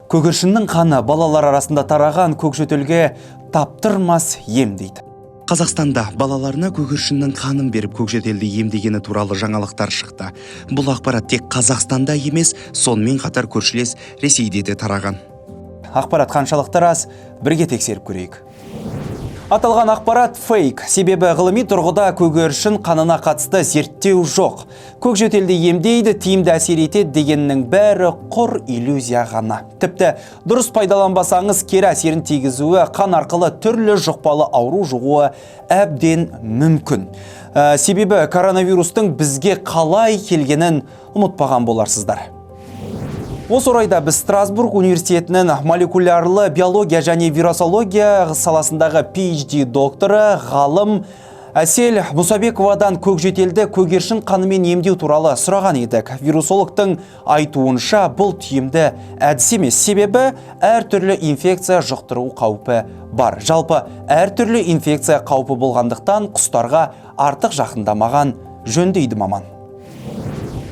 Көгершіннің қаны балалар арасында тараған көкжөтелге таптырмас ем дейді. Қазақстанда балаларына көгершіннің қанын беріп көкжөтелді емдегені туралы жаңалықтар шықты. Бұл ақпарат тек Қазақстанда емес, сонымен қатар көршілес Ресейде де тараған. Ақпарат қаншалықты рас, бірге тексеріп көрейік. Аталған ақпарат фейк, себебі ғылыми тұрғыда көгершін қанына қатысты зерттеу жоқ. Көкжөтелді емдейді, тиімді әсер етеді дегеннің бәрі құр иллюзия ғана. Тіпті дұрыс пайдаланбасаңыз кері әсерін тигізуі, қан арқылы түрлі жұқпалы ауру жұғуы әбден мүмкін. Себебі коронавирустың бізге қалай келгенін ұмытпаған боларсыздар. Осы орайда біз Страсбург университетінің молекулярлы биология және вирусология саласындағы PhD докторы ғалым Әсел Мұсабековадан көкжөтелді көгершін қанымен емдеу туралы сұраған едік. Вирусологтың айтуынша бұл тиімді әдіс емес, себебі әртүрлі инфекция жұқтыру қаупі бар. Жалпы әртүрлі инфекция қаупі болғандықтан құстарға артық жақындамаған жөн дейді маман.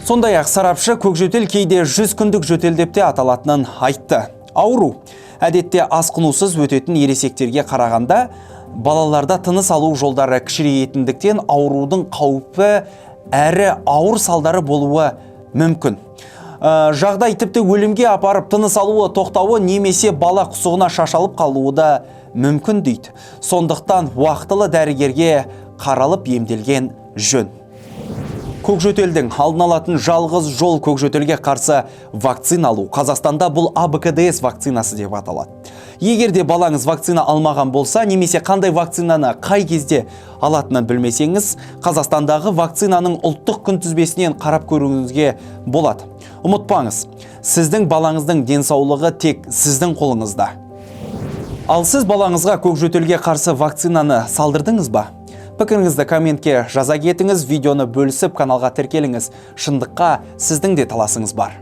Сондай-ақ сарапшы көкжөтел кейде 100 күндік жөтел деп те аталатынын айтты. Ауру әдетте асқынусыз өтетін ересектерге қарағанда балаларда тыныс алу жолдары кішірейтіндіктен аурудың қаупі әрі ауыр салдары болуы мүмкін. Жағдай тіпті өлімге апарып тыныс алуы тоқтауы немесе бала құсығына шашалып қалуы да мүмкін дейді. Сондықтан уақытылы дәрігерге қаралып емделген жөн. Көкжөтелдің алдын алатын жалғыз жол көкжөтелге қарсы вакцина алу. Қазақстанда бұл АБКДС вакцинасы деп аталады. Егер де балаңыз вакцина алмаған болса, немесе қандай вакцинаны қай кезде алатынын білмесеңіз, Қазақстандағы вакцинаның ұлттық күнтізбесінен қарап көруіңізге болады. Ұмытпаңыз, сіздің балаңыздың денсаулығы тек сіздің қолыңызда. Ал сіз балаңызға көкжөтелге қарсы вакцинаны салдырдыңыз ба? Пікіріңізді комментке жаза кетіңіз, видеоны бөлісіп каналға тіркеліңіз. Шындыққа сіздің де таласыңыз бар.